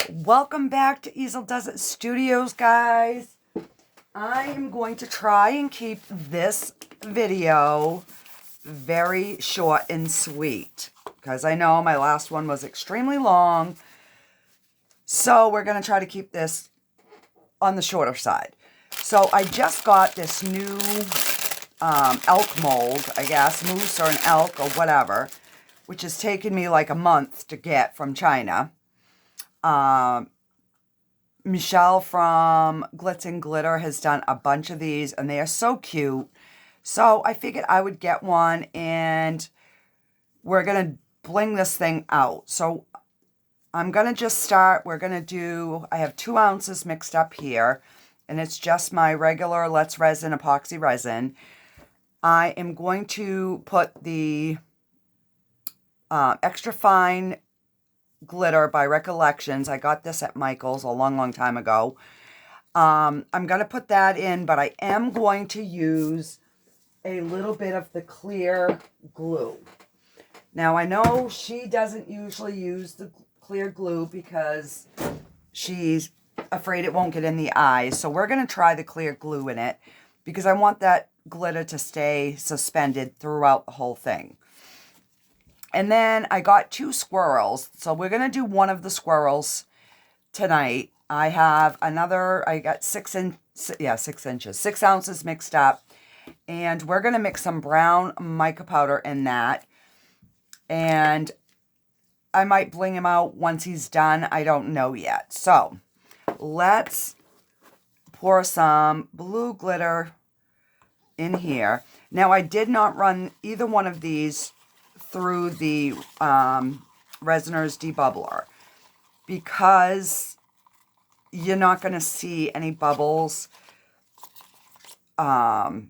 Welcome back to Easel Does It Studios, guys. I am going to try and keep this video very short and sweet because I know my last one was extremely long. So we're going to try to keep this on the shorter side. So I just got this new elk mold, I guess, moose or an elk or whatever, which has taken me like a month to get from China. Michelle from Glitz and Glitter has done a bunch of these, and they are so cute. So I figured I would get one, and we're going to bling this thing out. So I'm going to just start. We're going to do, I have 2 ounces mixed up here, and it's just my regular Let's Resin epoxy resin. I am going to put the extra fine glitter by Recollections. I got this at Michael's a long time ago. I'm going to put that in, but I am going to use a little bit of the clear glue. Now, I know she doesn't usually use the clear glue because she's afraid it won't get in the eyes. So we're going to try the clear glue in it because I want that glitter to stay suspended throughout the whole thing. And then I got 2 squirrels. So we're going to do one of the squirrels tonight. I have another, I got 6 inches, 6 ounces mixed up. And we're going to mix some brown mica powder in that. And I might bling him out once he's done. I don't know yet. So let's pour some blue glitter in here. Now I did not run either one of these through the Resiners debubbler because you're not going to see any bubbles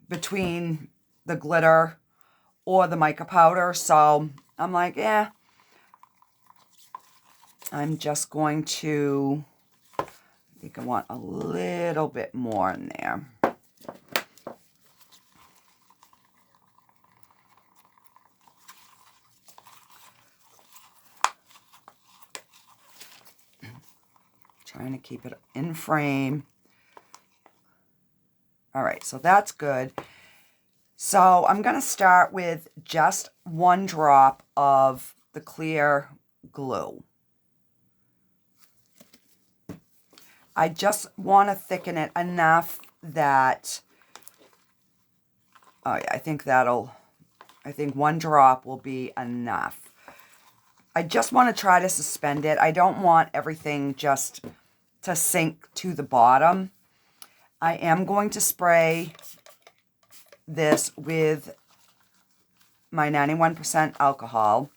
between the glitter or the mica powder. So I'm like, I'm just going to, I think I want a little bit more in there. Trying to keep it in frame. All right, so that's good. So I'm going to start with just 1 drop of the clear glue. I just want to thicken it enough that, oh yeah, I think 1 drop will be enough. I just want to try to suspend it. I don't want everything just to sink to the bottom. I am going to spray this with my 91% alcohol.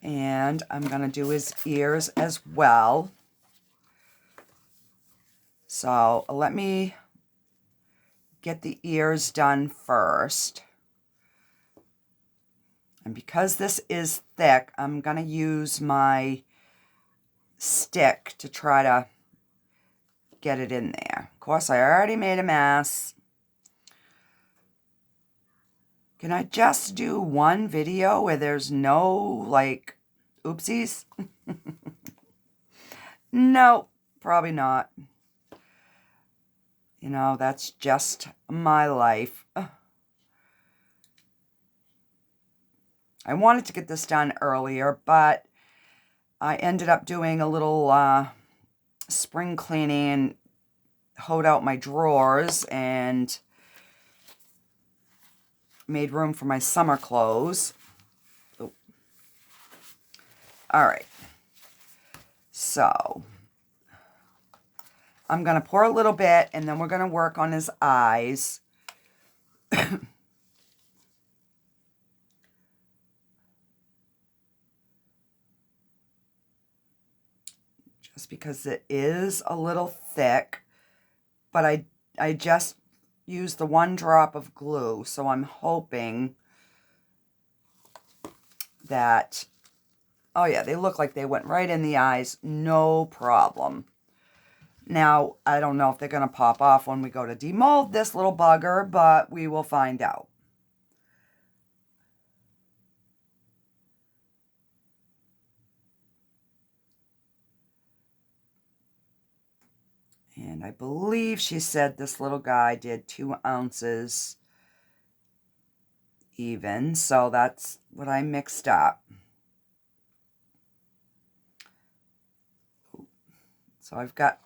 And I'm going to do his ears as well. So let me get the ears done first. And because this is thick, I'm going to use my stick to try to get it in there. Of course, I already made a mess. Can I just do one video where there's no, like, oopsies? No, probably not. You know, that's just my life. I wanted to get this done earlier, but I ended up doing a little spring cleaning and hoed out my drawers and made room for my summer clothes. Oh. All right. So I'm going to pour a little bit, and then we're going to work on his eyes. Just because it is a little thick, but I just used the 1 drop of glue, so I'm hoping that, oh yeah, they look like they went right in the eyes, no problem. Now, I don't know if they're going to pop off when we go to demold this little bugger, but we will find out. And I believe she said this little guy did 2 ounces even, so that's what I mixed up. So I've got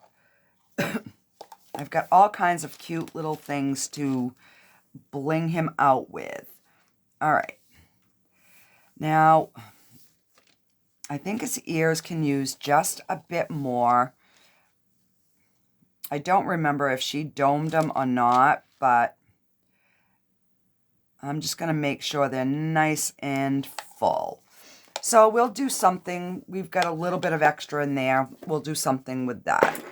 all kinds of cute little things to bling him out with. All right. Now, I think his ears can use just a bit more. I don't remember if she domed them or not, but I'm just going to make sure they're nice and full. So we'll do something. We've got a little bit of extra in there. We'll do something with that.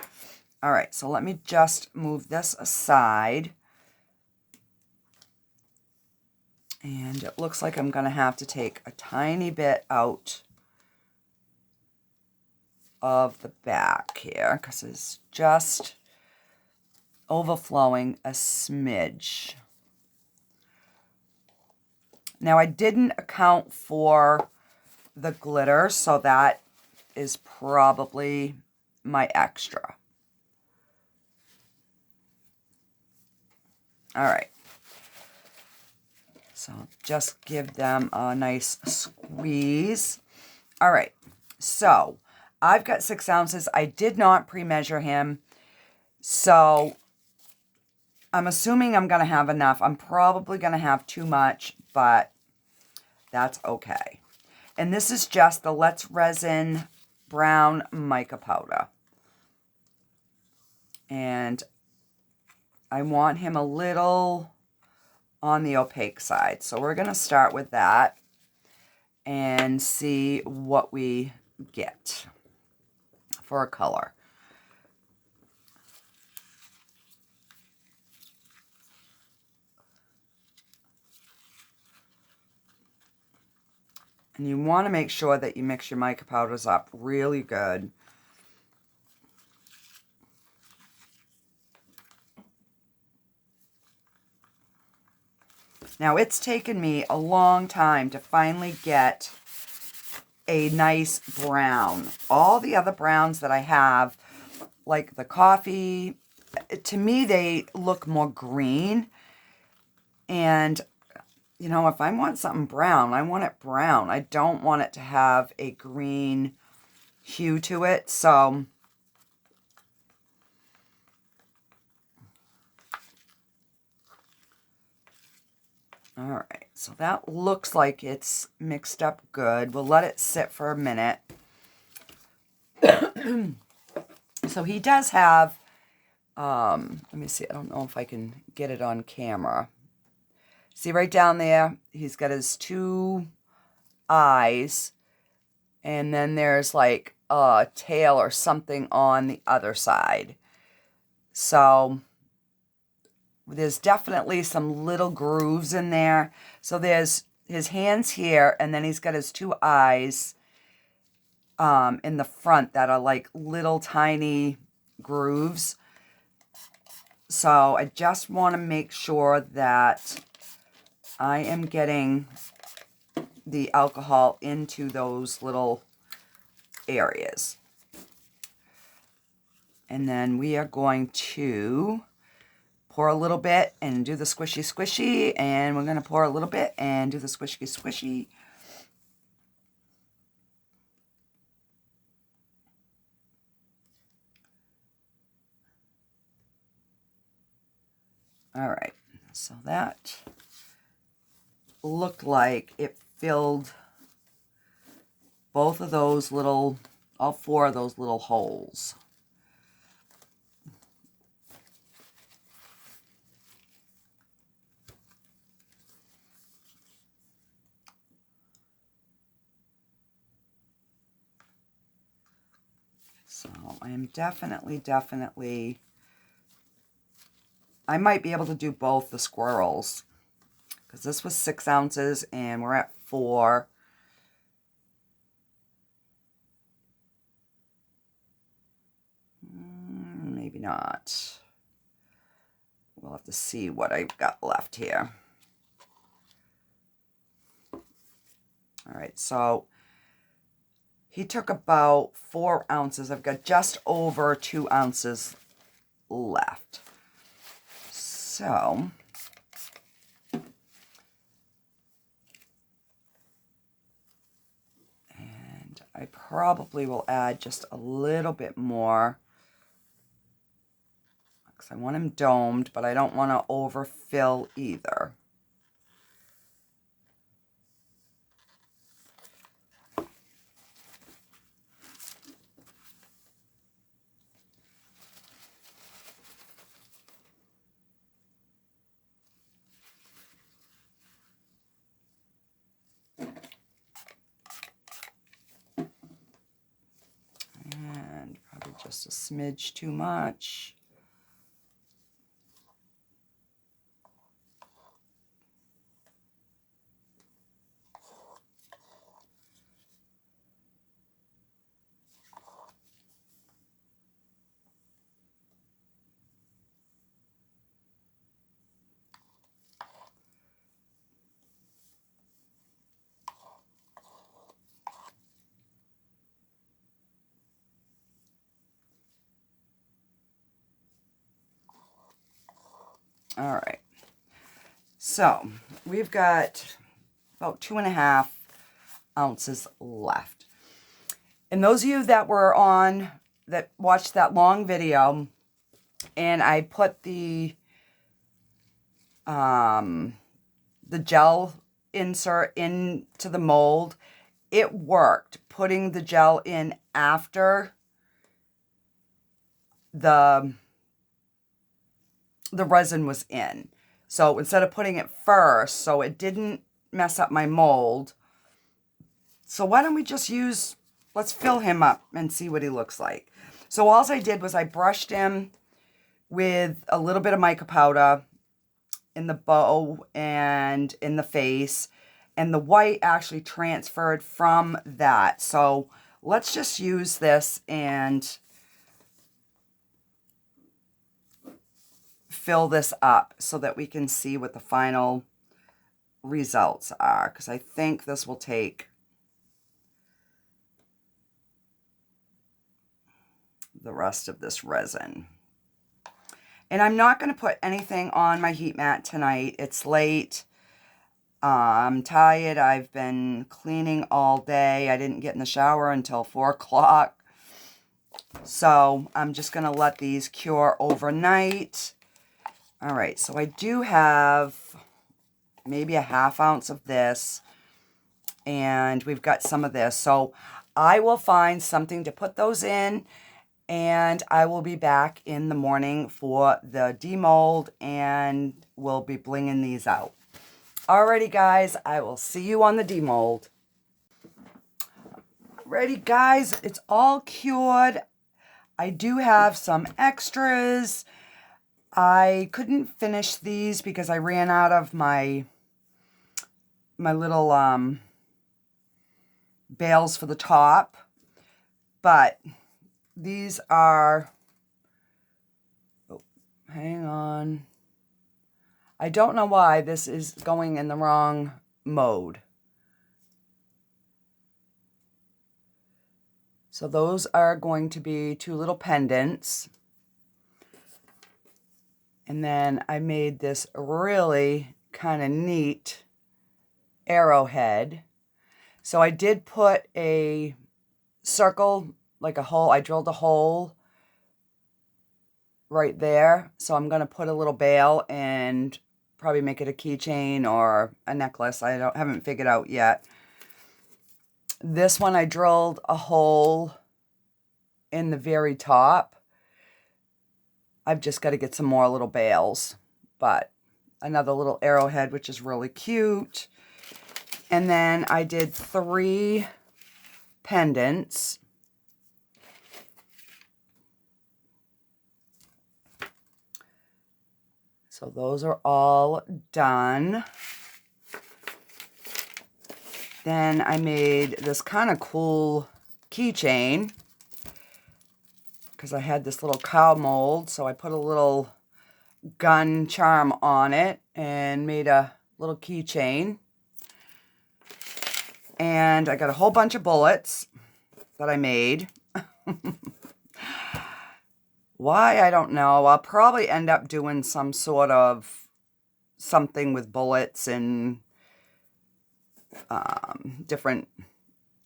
All right, so let me just move this aside. And it looks like I'm going to have to take a tiny bit out of the back here because it's just overflowing a smidge. Now, I didn't account for the glitter, so that is probably my extra. All right. So just give them a nice squeeze. All right. So I've got 6 ounces. I did not pre-measure him. So I'm assuming I'm going to have enough. I'm probably going to have too much, but that's okay. And this is just the Let's Resin Brown Mica Powder. And I want him a little on the opaque side. So we're going to start with that and see what we get for a color. And you want to make sure that you mix your mica powders up really good. Now, it's taken me a long time to finally get a nice brown. All the other browns that I have, like the coffee, to me, they look more green. And, you know, if I want something brown, I want it brown. I don't want it to have a green hue to it. So all right, so that looks like it's mixed up good. We'll let it sit for a minute. So he does have, let me see, I don't know if I can get it on camera. See right down there, he's got his 2 eyes, and then there's like a tail or something on the other side. So there's definitely some little grooves in there. So there's his hands here, and then he's got his 2 eyes in the front that are like little tiny grooves. So I just want to make sure that I am getting the alcohol into those little areas. And then we are going to pour a little bit and do the squishy squishy, and we're going to pour a little bit and do the squishy squishy. All right, so that looked like it filled both of those little, all 4 of those little holes. So I am definitely, I might be able to do both the squirrels, because this was 6 ounces and we're at 4. Maybe not. We'll have to see what I've got left here. All right, so he took about 4 ounces. I've got just over 2 ounces left. So, and I probably will add just a little bit more because I want him domed, but I don't want to overfill either. And probably just a smidge too much. All right, so we've got about 2.5 ounces left. And those of you that watched that long video, and I put the gel insert into the mold, it worked. Putting the gel in after the resin was in. So instead of putting it first, so it didn't mess up my mold. So why don't we just let's fill him up and see what he looks like. So all I did was I brushed him with a little bit of mica powder in the bow and in the face. And the white actually transferred from that. So let's just use this and fill this up so that we can see what the final results are, because I think this will take the rest of this resin. And I'm not going to put anything on my heat mat tonight. It's late. I'm tired. I've been cleaning all day. I didn't get in the shower until 4 o'clock. So I'm just going to let these cure overnight. All right, so I do have maybe a 1/2 ounce of this, and we've got some of this. So I will find something to put those in, and I will be back in the morning for the demold, and we'll be blinging these out. Alrighty, guys, I will see you on the demold. Ready, guys, it's all cured. I do have some extras. I couldn't finish these because I ran out of my little bales for the top. But these are, oh, hang on. I don't know why this is going in the wrong mode. So those are going to be 2 little pendants. And then I made this really kind of neat arrowhead. So I did put a circle, like a hole. I drilled a hole right there. So I'm going to put a little bale and probably make it a keychain or a necklace. I haven't figured out yet. This one I drilled a hole in the very top. I've just got to get some more little bales, but another little arrowhead, which is really cute. And then I did 3 pendants. So those are all done. Then I made this kind of cool keychain because I had this little cow mold. So I put a little gun charm on it and made a little keychain. And I got a whole bunch of bullets that I made. Why, I don't know. I'll probably end up doing some sort of something with bullets and different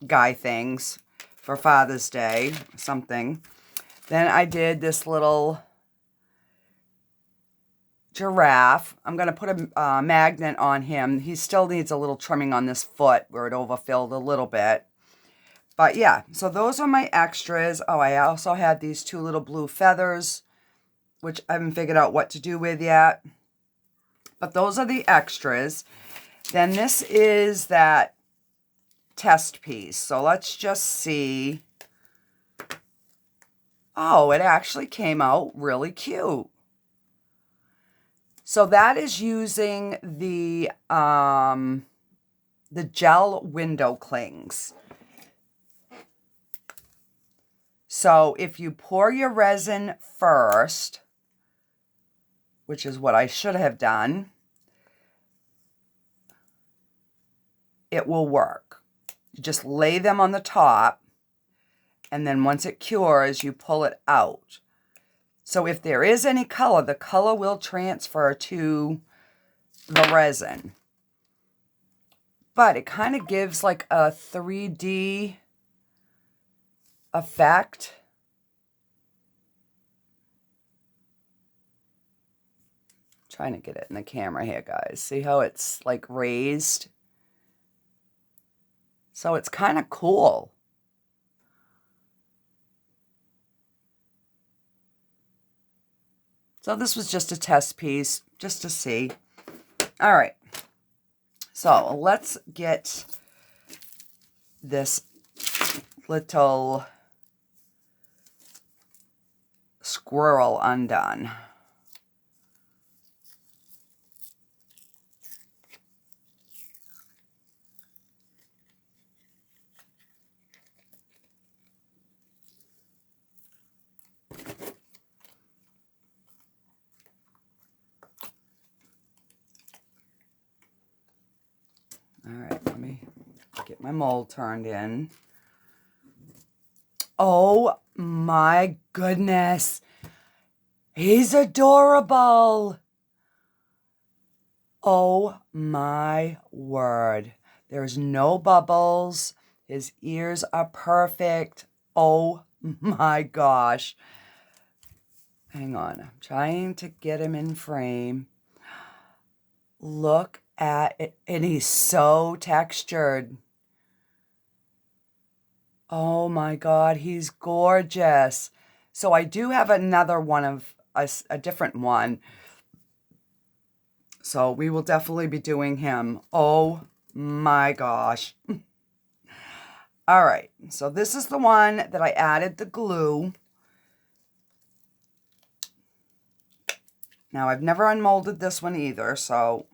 guy things for Father's Day, something. Then I did this little giraffe. I'm going to put a magnet on him. He still needs a little trimming on this foot where it overfilled a little bit. But yeah, so those are my extras. Oh, I also had these two little blue feathers, which I haven't figured out what to do with yet. But those are the extras. Then this is that test piece. So let's just see. Oh, it actually came out really cute. So that is using the gel window clings. So if you pour your resin first, which is what I should have done, it will work. You just lay them on the top, and then once it cures, you pull it out. So if there is any color, the color will transfer to the resin. But it kind of gives like a 3D effect. Trying to get it in the camera here, guys. See how it's like raised? So it's kind of cool. So this was just a test piece, just to see. All right. So let's get this little squirrel undone. All right, let me get my mold turned in. Oh my goodness. He's adorable. Oh my word. There's no bubbles. His ears are perfect. Oh my gosh. Hang on. I'm trying to get him in frame. Look at it. And he's so textured. Oh my God. He's gorgeous. So I do have another one of a different one. So we will definitely be doing him. Oh my gosh. All right. So this is the one that I added the glue. Now I've never unmolded this one either. So,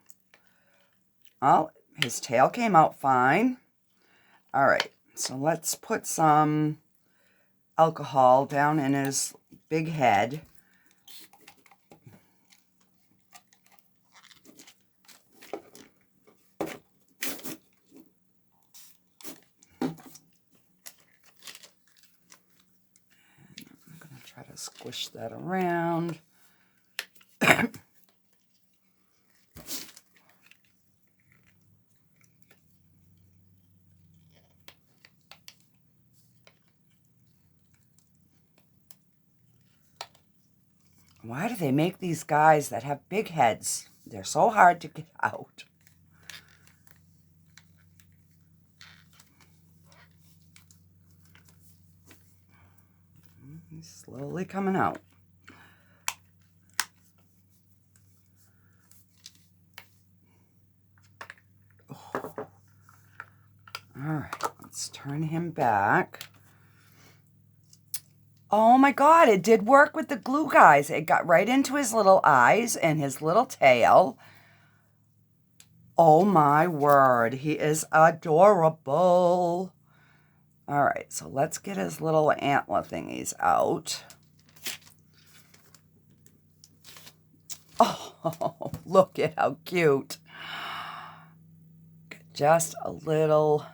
oh, his tail came out fine. All right. So let's put some alcohol down in his big head. Try to squish that around. Why do they make these guys that have big heads? They're so hard to get out. He's slowly coming out. Oh. All right, let's turn him back. Oh my God, it did work with the glue, guys. It got right into his little eyes and his little tail. Oh my word, he is adorable. All right, so let's get his little antler thingies out. Oh, look at how cute. Just a little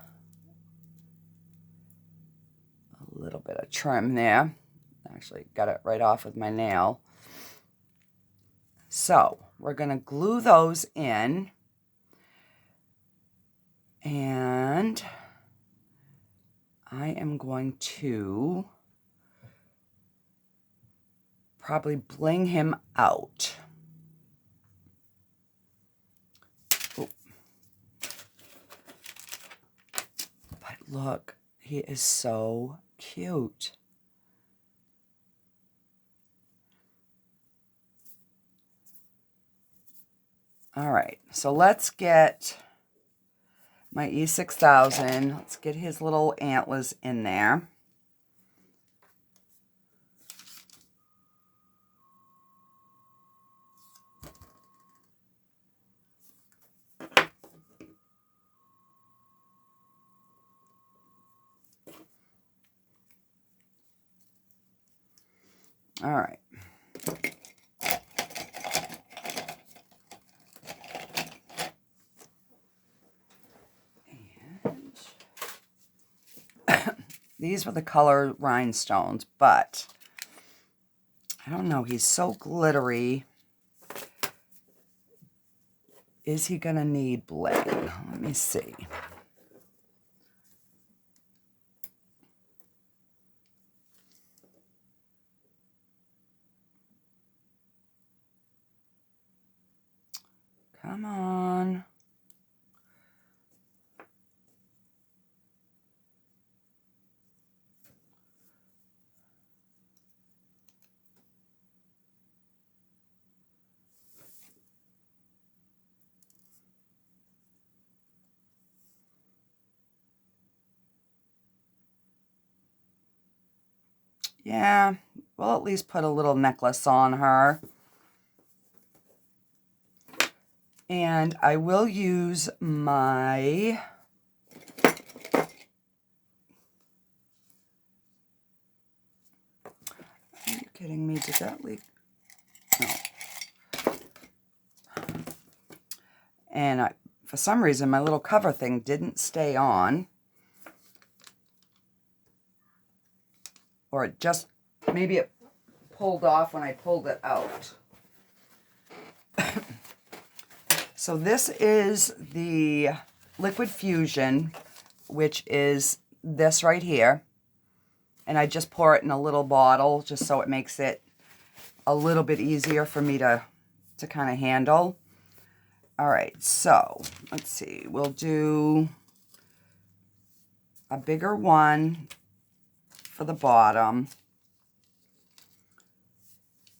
bit of trim there. All Actually, got it right off with my nail. So we're going to glue those in. And I am going to probably bling him out. Oh. But look, he is so cute. All right, so let's get my E6000. Let's get his little antlers in there. All right. These were the color rhinestones, but I don't know. He's so glittery. Is he going to need bling? Let me see. Come on. Yeah, we'll at least put a little necklace on her. And I will use my... Are you kidding me? Did that leak? No. And for some reason, my little cover thing didn't stay on. Or it just, maybe it pulled off when I pulled it out. So this is the Liquid Fusion, which is this right here. And I just pour it in a little bottle just so it makes it a little bit easier for me to kind of handle. All right, so let's see. We'll do a bigger one for the bottom.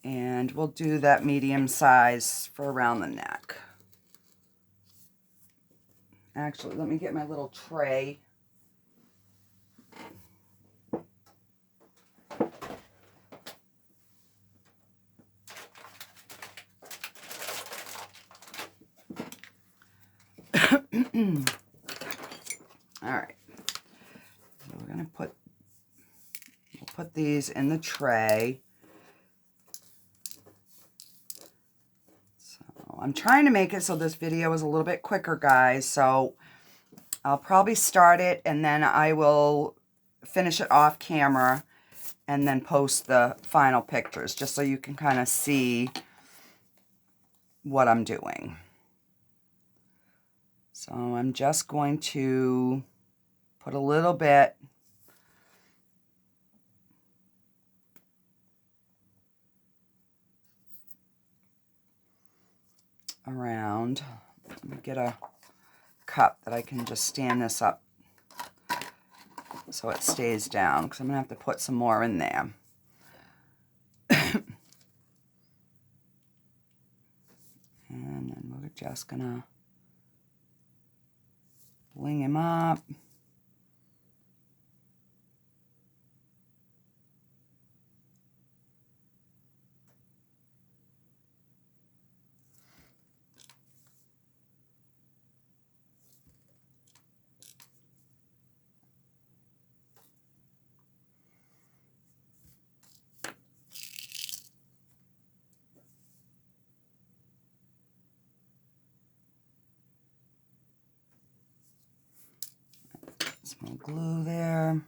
And we'll do that medium size for around the neck. Actually, let me get my little tray. All right. So we're going to put these in the tray. So I'm trying to make it so this video is a little bit quicker, guys. So I'll probably start it and then I will finish it off camera and then post the final pictures just so you can kind of see what I'm doing. So I'm just going to put a little bit around. Let me get a cup that I can just stand this up so it stays down, because I'm going to have to put some more in there. And then we're just going to bling him up. Some glue there.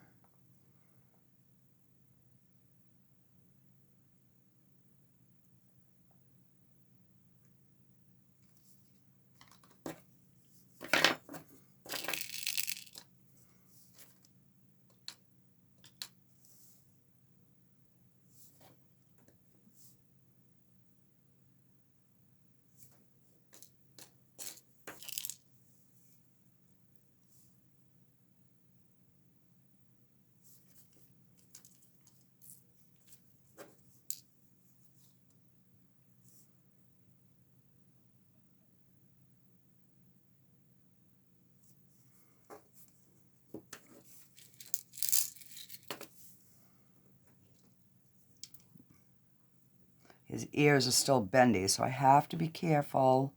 His ears are still bendy, so I have to be careful.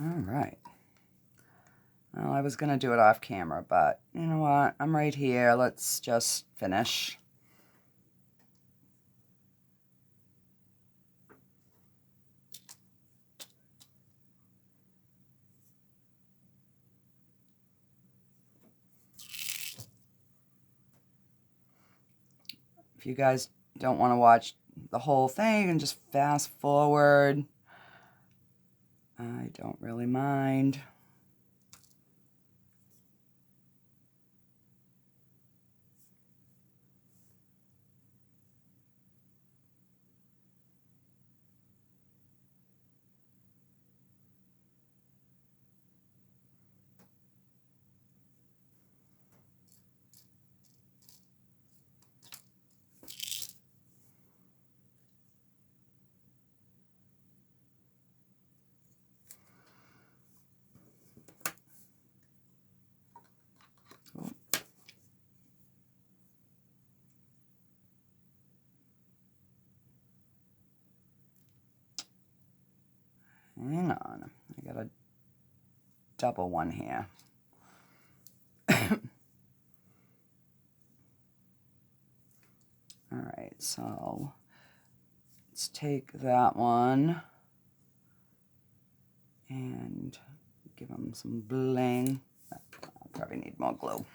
All right. Well, I was going to do it off camera, but you know what? I'm right here. Let's just finish. If you guys don't want to watch the whole thing, you can just fast forward. I don't really mind. Hang on, I got a double one here. All right, so let's take that one and give them some bling. I'll probably need more glue.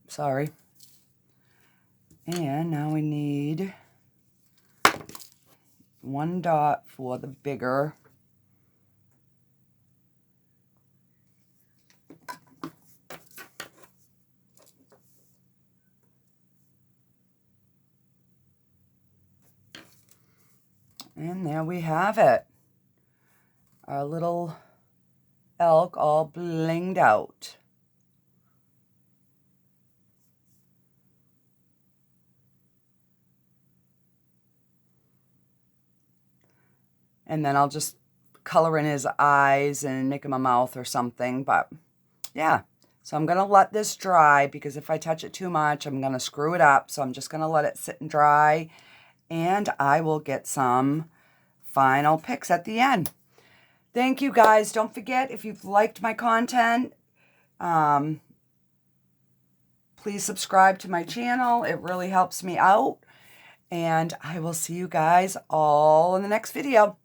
Sorry. And now we need one dot for the bigger. And there we have it. Our little elk all blinged out. And then I'll just color in his eyes and make him a mouth or something. But yeah, so I'm going to let this dry because if I touch it too much, I'm going to screw it up. So I'm just going to let it sit and dry. And I will get some final pics at the end. Thank you guys. Don't forget, if you've liked my content, please subscribe to my channel. It really helps me out. And I will see you guys all in the next video.